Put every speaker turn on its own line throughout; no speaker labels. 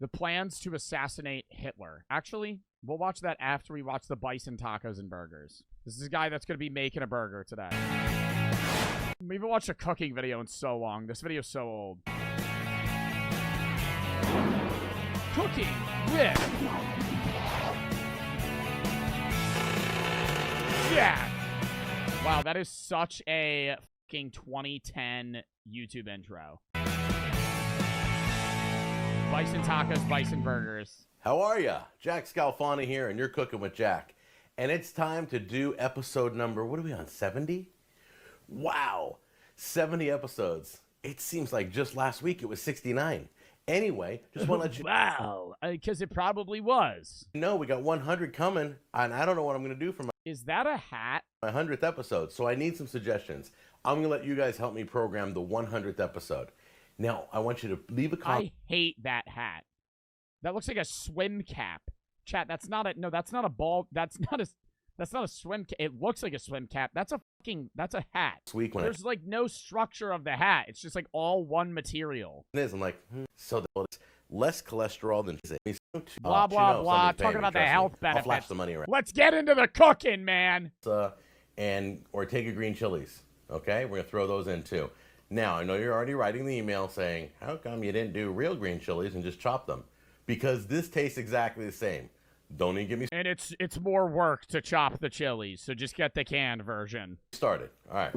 The plans to assassinate Hitler. Actually, we'll watch that after we watch the bison tacos and burgers. This is a guy that's going to be making a burger today. We haven't watched a cooking video in so long. This video's so old. Cooking with Jack. Wow, that is such a fucking 2010 YouTube intro. Bison tacos, bison burgers.
How are ya? Jack Scalfani here, and you're cooking with Jack. And it's time to do episode number, what are we on, 70? Wow, 70 episodes. It seems like just last week it was 69. Anyway, just want to let you
Wow, because it probably was.
know we got 100 coming, and I don't know what I'm going to do for
Is that a hat?
my 100th episode, so I need some suggestions. I'm going to let you guys help me program the 100th episode. Now, I want you to leave a comment.
I hate that hat. That looks like a swim cap. Chat, that's not a, no, that's not a ball. That's not a swim cap. It looks like a swim cap. That's a hat.
Sweet when
There's like no structure of the hat. It's just like all one material.
it is. I'm like, so it's less cholesterol than
Blah, blah, blah. Talking about the health
I'll flash
benefits.
the money around.
Let's get into the cooking, man.
And Ortega green chilies. Okay, we're gonna throw those in too. Now I know you're already writing the email saying, how come you didn't do real green chilies and just chop them? Because this tastes exactly the same. Don't even get me
And it's more work to chop the chilies, so just get the canned version.
started. All right,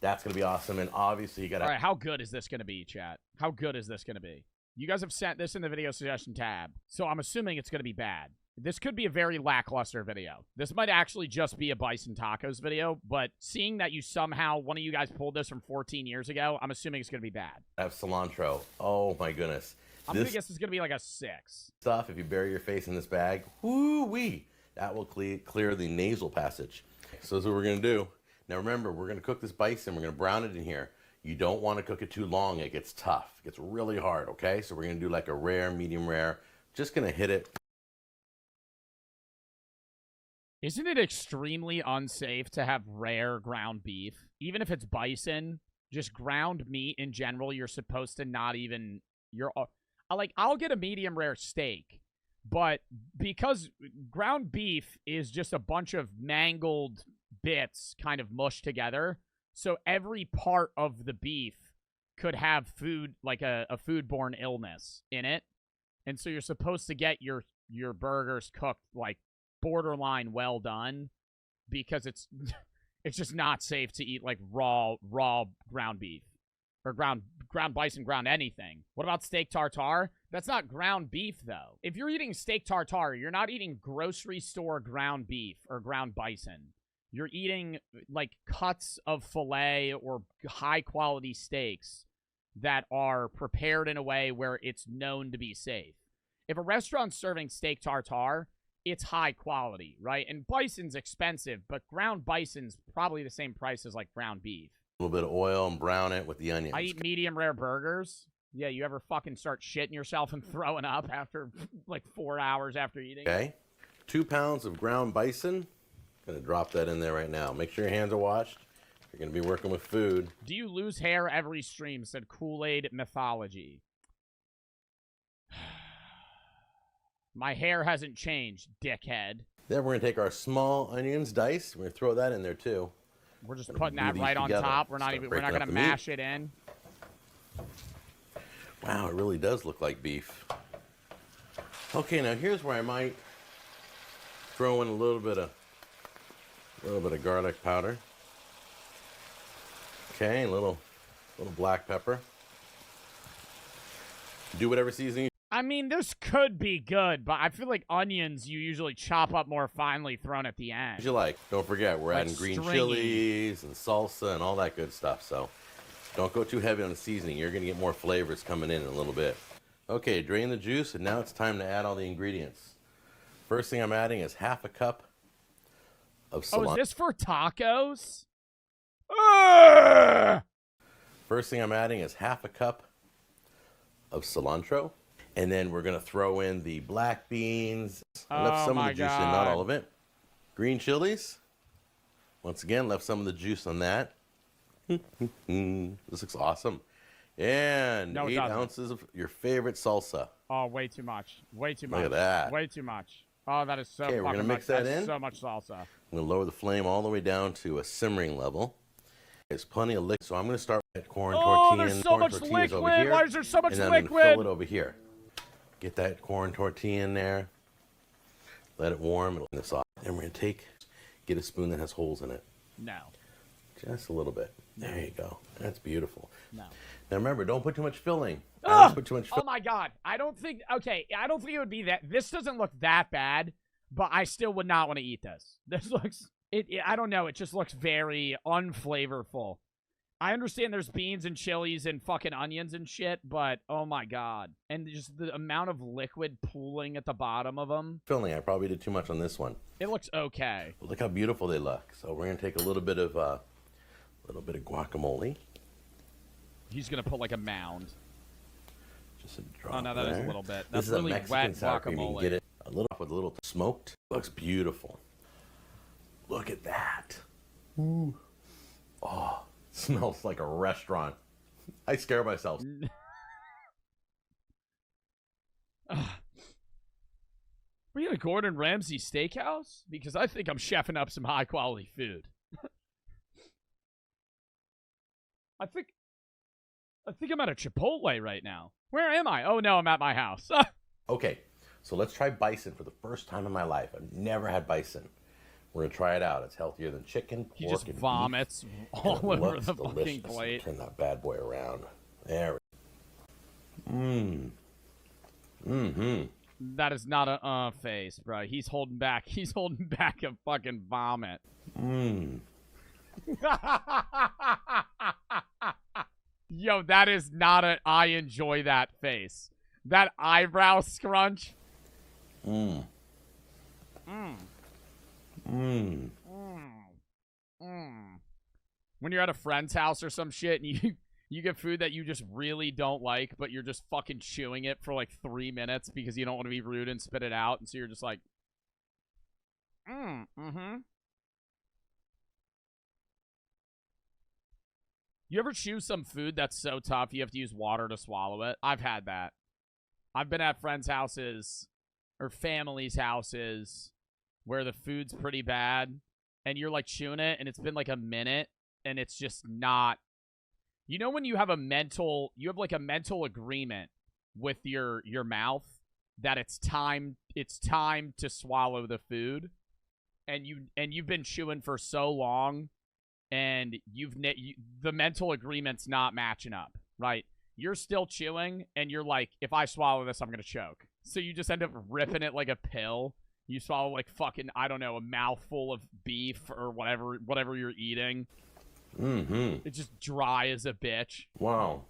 that's gonna be awesome. And obviously you gotta.
All right, how good is this gonna be, chat? How good is this gonna be? You guys have sent this in the video suggestion tab, so I'm assuming it's gonna be bad. This could be a very lackluster video. This might actually just be a bison tacos video, but seeing that you somehow, one of you guys pulled this from 14 years ago, I'm assuming it's going to be bad.
I have cilantro. Oh my goodness.
I'm going to guess it's going to be like a 6.
Stuff, if you bury your face in this bag, whoo-wee, that will clear the nasal passage. So that's what we're going to do. Now remember, we're going to cook this bison. We're going to brown it in here. You don't want to cook it too long. It gets tough. It gets really hard, okay? So we're going to do like a rare, medium rare. Just going to hit it.
Isn't it extremely unsafe to have rare ground beef? Even if it's bison, just ground meat in general, you're supposed to not even... I'll get a medium rare steak, but because ground beef is just a bunch of mangled bits kind of mushed together, so every part of the beef could have food, like a foodborne illness in it, and so you're supposed to get your burgers cooked like borderline well done, because it's just not safe to eat like raw ground beef or ground bison, ground anything. What about steak tartare? That's not ground beef though. If you're eating steak tartare, you're not eating grocery store ground beef or ground bison. You're eating like cuts of filet or high quality steaks that are prepared in a way where it's known to be safe. If a restaurant's serving steak tartare, it's high quality, right? And bison's expensive, but ground bison's probably the same price as like ground beef.
A little bit of oil and brown it with the onions.
I eat medium rare burgers. Yeah, you ever fucking start shitting yourself and throwing up after like 4 hours after eating?
Okay. 2 pounds of ground bison. Gonna drop that in there right now. Make sure your hands are washed. You're gonna be working with food.
Do you lose hair every stream? Said Kool-Aid Mythology. My hair hasn't changed, dickhead.
Then we're gonna take our small onions diced. We're gonna throw that in there too.
We're just putting that right on top. We're not gonna mash it in.
Wow, it really does look like beef. Okay, now here's where I might throw in a little bit of garlic powder. Okay, a little black pepper. Do whatever seasoning.
I mean, this could be good, but I feel like onions you usually chop up more finely thrown at the end.
As you like. Don't forget, we're
Like
adding green
stringy.
chilies and salsa and all that good stuff. So don't go too heavy on the seasoning. You're going to get more flavors coming in a little bit. Okay, drain the juice, and now it's time to add all the ingredients. First thing I'm adding is half a cup of cilantro.
Oh, is this for tacos? Ugh!
First thing I'm adding is half a cup of cilantro. And then we're going to throw in the black beans. I left some of the juice in, not all of it. Green chilies. Once again, left some of the juice on that. This looks awesome. And
No, it
8
doesn't.
ounces of your favorite salsa.
Oh, way too much. Way too much.
Look at that.
Way too much. Oh, that is so
Okay, we're
fucking
gonna mix
much.
that
That's
in.
so much salsa.
I'm going to lower the flame all the way down to a simmering level. There's plenty of liquid, so I'm going to start with corn tortilla.
There's so much liquid.
Over here,
Why is there so much
and then
liquid?
I'm going to fill it over here. Get that corn tortilla in there. Let it warm. It'll this off. And we're going to get a spoon that has holes in it.
No.
Just a little bit. There you go. That's beautiful.
No.
Now remember, don't put too much filling. Don't put too much
Oh my god. I don't think it would be that. This doesn't look that bad, but I still would not want to eat this. This looks, I don't know. It just looks very unflavorful. I understand there's beans and chilies and fucking onions and shit, but oh my god. And just the amount of liquid pooling at the bottom of them.
Filling. I probably did too much on this one.
It looks okay.
Look how beautiful they look. So we're going to take a little bit of guacamole.
He's going to put like a mound.
Just a drop.
Oh, no, that is a little bit. That's
this is
really
a Mexican
wet
sour cream. You
guacamole.
can get it a little with a little smoked. Looks beautiful. Look at that. Ooh. Oh, smells like a restaurant. I scare myself.
We at a Gordon Ramsay steakhouse? Because I think I'm chefing up some high quality food. I think I'm at a Chipotle right now. Where am I? Oh no, I'm at my house.
Okay, so let's try bison for the first time in my life. I've never had bison. We're gonna try it out. It's healthier than chicken, pork,
He just
and
vomits
beef.
all
And it
over
looks
the
delicious.
fucking plate.
Turn that bad boy around. There we go. Mmm. Mm-hmm.
That is not a face, bro. He's holding back. He's holding back a fucking vomit.
Mmm.
Yo, that is not a I enjoy that face. That eyebrow scrunch.
Mmm.
Mmm.
Mmm.
When you're at a friend's house or some shit and you get food that you just really don't like, but you're just fucking chewing it for like 3 minutes because you don't want to be rude and spit it out, and so you're just like, You ever chew some food that's so tough you have to use water to swallow it? I've had that. I've been at friends' houses or families' houses where the food's pretty bad and you're like chewing it and it's been like a minute and it's just not. You know when you have like a mental agreement with your mouth that it's time to swallow the food, and you've been chewing for so long and the mental agreement's not matching up, right? You're still chewing, and you're like, if I swallow this, I'm going to choke. So you just end up ripping it like a pill. You swallow like fucking, I don't know, a mouthful of beef or whatever you're eating.
Mm-hmm.
It's just dry as a bitch.
Wow.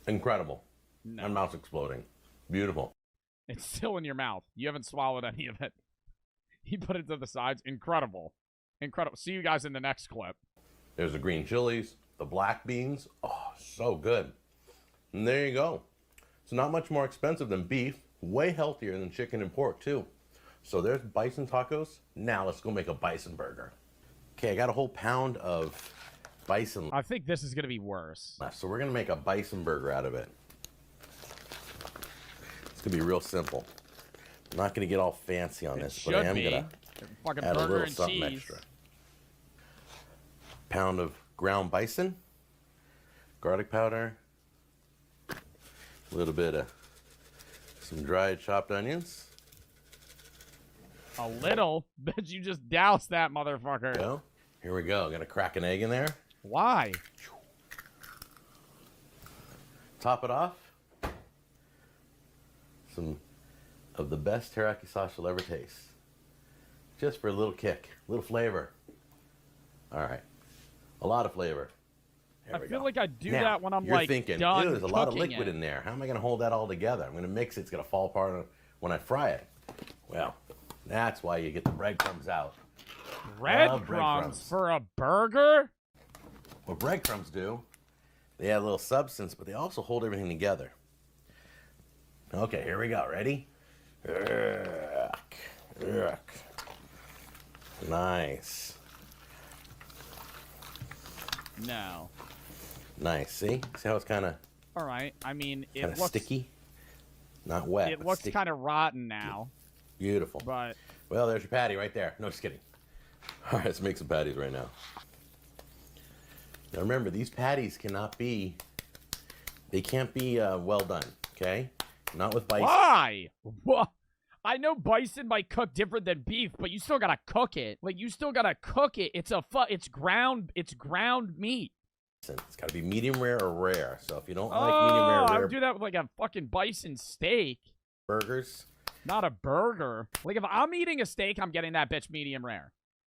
Incredible.
No.
My mouth's exploding. Beautiful.
It's still in your mouth. You haven't swallowed any of it. He put it to the sides. Incredible. Incredible. See you guys in the next clip.
There's the green chilies, the black beans. Oh, so good. And there you go. It's not much more expensive than beef. Way healthier than chicken and pork, too. So there's bison tacos. Now let's go make a bison burger. Okay, I got a whole pound of bison.
I think this is going to be worse.
So we're going to make a bison burger out of it. It's going to be real simple. I'm not going to get all fancy on this, but I am going to add a little something extra. Pound of ground bison, garlic powder, a little bit of some dried chopped onions.
A little? Bet you just doused that motherfucker.
Go. Here we go. I'm going to crack an egg in there.
Why?
Top it off. Some of the best teriyaki sauce you'll ever taste. Just for a little kick, a little flavor. All right. A lot of flavor.
I feel like I do
now,
that when I'm
you're
like
thinking,
done
there's a lot of
cooking
liquid
it.
in there. How am I going to hold that all together? I'm going to mix it. It's going to fall apart when I fry it. Well, that's why you get the breadcrumbs out.
Breadcrumbs for a burger?
What breadcrumbs do, they add a little substance, but they also hold everything together. Okay, here we go. Ready? Nice.
No.
Nice. See how it's kind of
All right. I mean, it
Kind of
looks
sticky. Not wet.
It looks kind of rotten now.
Beautiful.
But
well, there's your patty right there. No, just kidding. All right, let's make some patties right now. Now remember, these patties cannot be. They can't be well done. Okay, not with bison.
Why? What? I know bison might cook different than beef, but you still gotta cook it. Like you still gotta cook it. It's ground meat.
It's got to be medium rare or rare. So if you don't like medium rare,
I would do that with like a fucking bison steak.
Burgers.
Not a burger. Like if I'm eating a steak, I'm getting that bitch medium rare.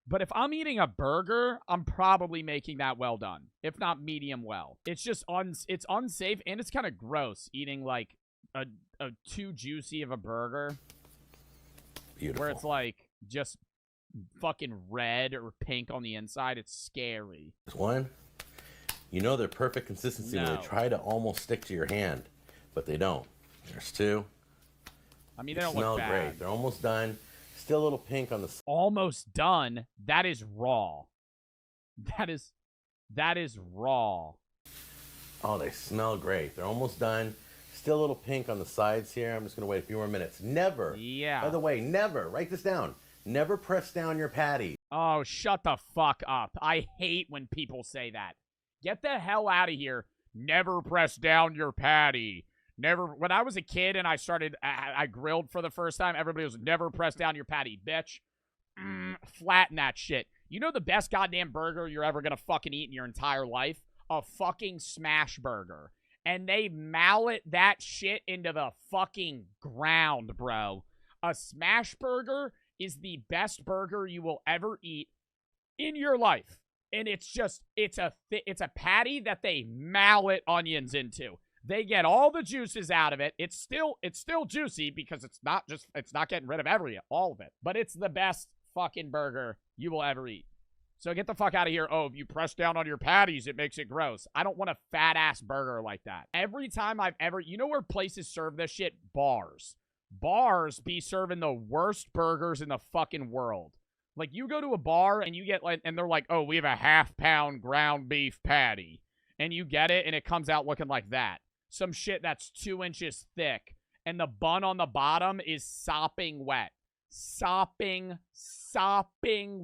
But if I'm eating a burger, I'm probably making that well done, if not medium well. It's just it's unsafe and it's kind of gross eating like a too juicy of a burger.
Beautiful.
Where it's like just fucking red or pink on the inside. It's scary.
There's one. You know they're perfect consistency when they try to almost stick to your hand, but they don't. There's two.
I mean, they don't look bad.
Smell great. They're almost done. Still a little pink on the side.
Almost done? That is raw. That is raw.
Oh, they smell great. They're almost done. Still a little pink on the sides here. I'm just going to wait a few more minutes. Never.
Yeah.
By the way, never. Write this down. Never press down your patty.
Oh, shut the fuck up. I hate when people say that. Get the hell out of here. Never press down your patty. Never. When I was a kid and I grilled for the first time, everybody was, never press down your patty, bitch. Flatten that shit. You know the best goddamn burger you're ever gonna fucking eat in your entire life? A fucking smash burger. And they mallet that shit into the fucking ground, bro. A smash burger is the best burger you will ever eat in your life. And it's a patty that they mallet onions into. They get all the juices out of it. It's still juicy because it's not getting rid of all of it. But it's the best fucking burger you will ever eat. So get the fuck out of here. Oh, if you press down on your patties, it makes it gross. I don't want a fat ass burger like that. Every time you know where places serve this shit? Bars. Bars be serving the worst burgers in the fucking world. Like, you go to a bar and you get, like, and they're like, oh, we have a half-pound ground beef patty. And you get it, and it comes out looking like that. Some shit that's 2 inches thick. And the bun on the bottom is sopping wet. Sopping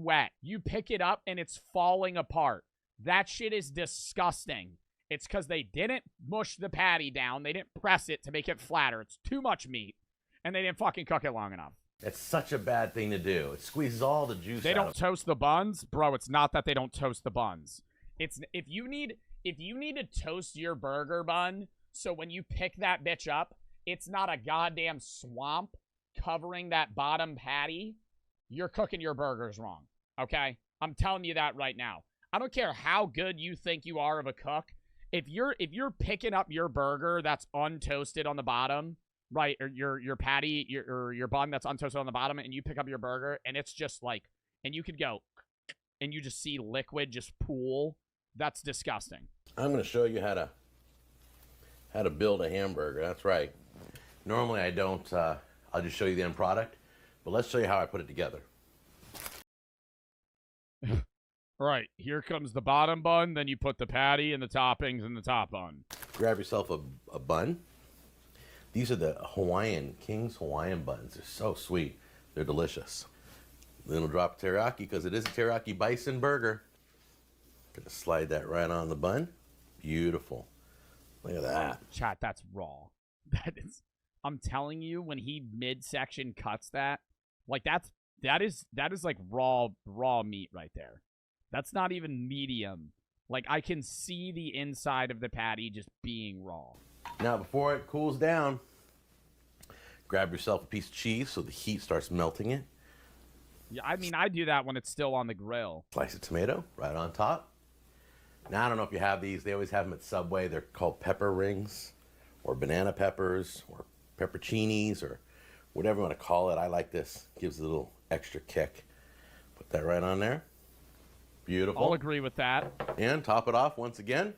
wet. You pick it up, and it's falling apart. That shit is disgusting. It's because they didn't mush the patty down. They didn't press it to make it flatter. It's too much meat. And they didn't fucking cook it long enough.
It's such a bad thing to do. It squeezes all the juice out.
They don't toast the buns? Bro, it's not that they don't toast the buns. It's if you need to toast your burger bun, so when you pick that bitch up, it's not a goddamn swamp covering that bottom patty, you're cooking your burgers wrong. Okay? I'm telling you that right now. I don't care how good you think you are of a cook. If you're picking up your burger that's untoasted on the bottom, right, or your patty, your bun that's untoasted on the bottom, and you pick up your burger, and it's just like, and you could go, and you just see liquid just pool. That's disgusting.
I'm going to show you how to build a hamburger. That's right. Normally I don't. I'll just show you the end product, but let's show you how I put it together.
Right, here comes the bottom bun, then you put the patty and the toppings in the top bun.
Grab yourself a bun. These are the King's Hawaiian buns. They're so sweet. They're delicious. Little drop of teriyaki, because it is a teriyaki bison burger. Gonna slide that right on the bun. Beautiful. Look at that.
Chat, that's raw. That is, I'm telling you, when he midsection cuts that, like that is like raw meat right there. That's not even medium. Like, I can see the inside of the patty just being raw.
Now, before it cools down, grab yourself a piece of cheese so the heat starts melting it.
Yeah, I mean, I do that when it's still on the grill.
Slice of tomato right on top. Now, I don't know if you have these. They always have them at Subway. They're called pepper rings or banana peppers or pepperoncinis or whatever you want to call it. I like this. Gives it a little extra kick. Put that right on there. Beautiful.
I'll agree with that.
And top it off once again.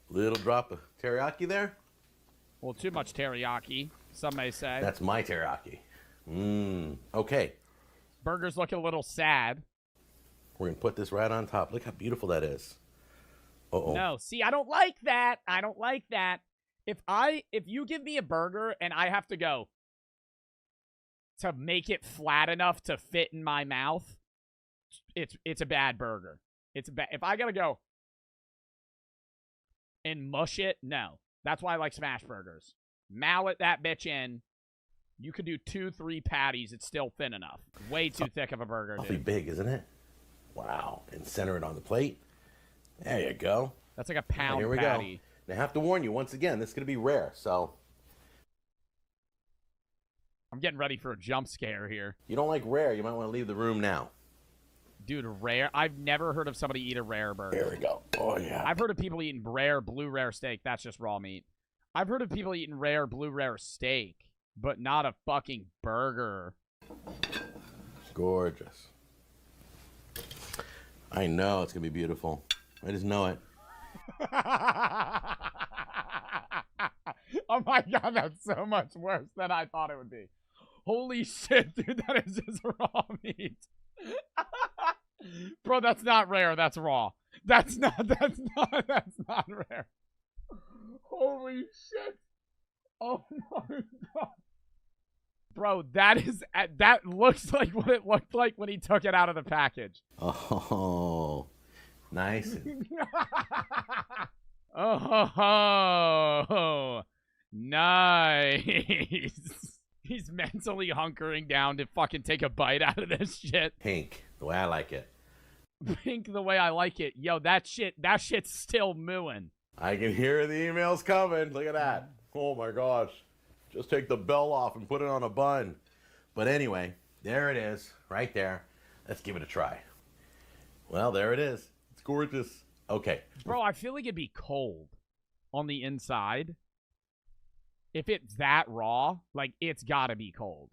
Little drop of teriyaki there.
Well, too much teriyaki, some may say.
That's my teriyaki. Okay.
Burger's looking a little sad.
We're going to put this right on top. Look how beautiful that is. Uh-oh.
No, see, I don't like that. I don't like that. If you give me a burger and I have to go to make it flat enough to fit in my mouth, it's a bad burger. If I gotta go and mush it, no. That's why I like smash burgers. Mallet that bitch in. You could do 2-3 patties. It's still thin enough. Way too thick of a burger,
Awfully
dude.
big, isn't it? Wow. And center it on the plate. There you go.
That's like a pound
Here we
patty.
go. Now, I have to warn you, once again, this is going to be rare, so
I'm getting ready for a jump scare here.
you don't like rare, you might want to leave the room now.
Dude, rare? I've never heard of somebody eat a rare burger.
Here we go. Oh, yeah.
I've heard of people eating rare, blue rare steak. That's just raw meat. I've heard of people eating rare, blue rare steak, but not a fucking burger.
Gorgeous. I know it's going to be beautiful. I just know it.
Oh my god, that's so much worse than I thought it would be. Holy shit, dude, that is just raw meat. Bro, that's not rare, that's raw. That's not rare. Holy shit. Oh my god. Bro, that looks like what it looked like when he took it out of the package.
Oh, nice.
Oh, nice. He's mentally hunkering down to fucking take a bite out of this shit.
Pink, the way I like it.
Pink the way I like it. Yo, that shit's still mooing.
I can hear the emails coming. Look at that. Oh my gosh. Just take the bell off and put it on a bun. But anyway, there it is, right there. Let's give it a try. Well, there it is. It's gorgeous. Okay.
Bro, I feel like it'd be cold on the inside. If it's that raw, like, it's gotta be cold.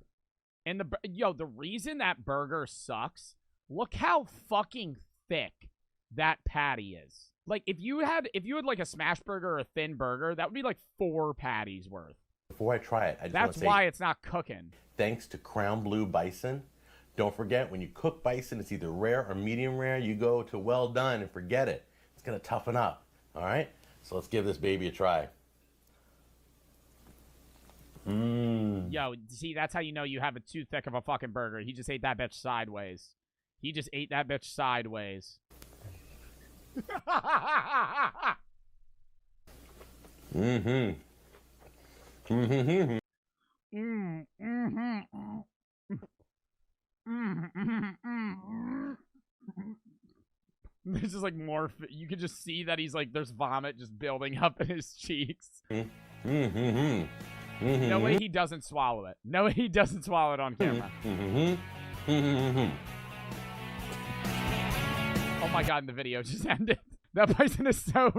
And the reason that burger sucks, look how fucking thick that patty is. Like, if you had like a smash burger or a thin burger, that would be like 4 patties worth.
Before I try it, I just want
That's
to say
why it's not cooking.
thanks to Crown Blue Bison. Don't forget, when you cook bison, it's either rare or medium rare. You go to well done and forget it. It's going to toughen up. All right? So let's give this baby a try.
Yo, see, that's how you know you have it too thick of a fucking burger. He just ate that bitch sideways. He just ate that bitch sideways.
Mm-hmm. Mm-hmm.
There's just like more. You could just see that he's like, there's vomit just building up in his cheeks.
Mm-hmm. Mm-hmm.
No way he doesn't swallow it. No way he doesn't swallow it on camera.
Mm-hmm. Mm-hmm.
Oh my god, and the video just ended. That bison is so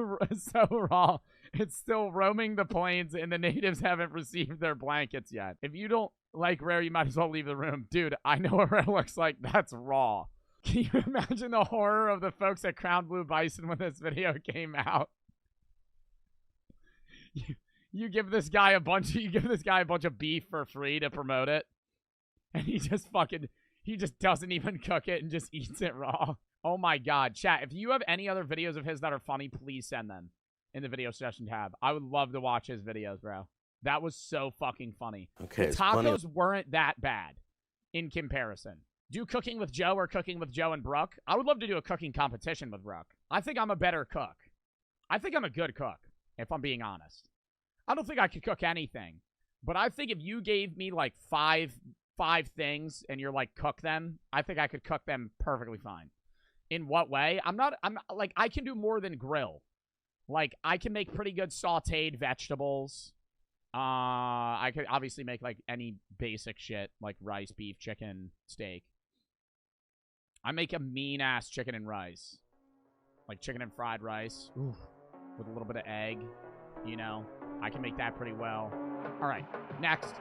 raw. It's still roaming the plains, and the natives haven't received their blankets yet. If you don't like rare, you might as well leave the room. Dude, I know what rare looks like. That's raw. Can you imagine the horror of the folks at Crown Blue Bison when this video came out? You give this guy a bunch of beef for free to promote it, and he just doesn't even cook it and just eats it raw. Oh my god, chat, if you have any other videos of his that are funny, please send them in the video suggestion tab. I would love to watch his videos, bro. That was so fucking funny.
Okay,
the tacos weren't that bad in comparison. Do cooking with Joe or cooking with Joe and Brooke? I would love to do a cooking competition with Brooke. I think I'm a better cook. I think I'm a good cook, if I'm being honest. I don't think I could cook anything. But I think if you gave me like five things and you're like, cook them, I think I could cook them perfectly fine. In what way? I'm like, I can do more than grill. Like, I can make pretty good sauteed vegetables. I could obviously make like any basic shit, like rice, beef, chicken, steak. I make a mean-ass chicken and rice. Like chicken and fried rice. Oof. With a little bit of egg. You know, I can make that pretty well. All right, next.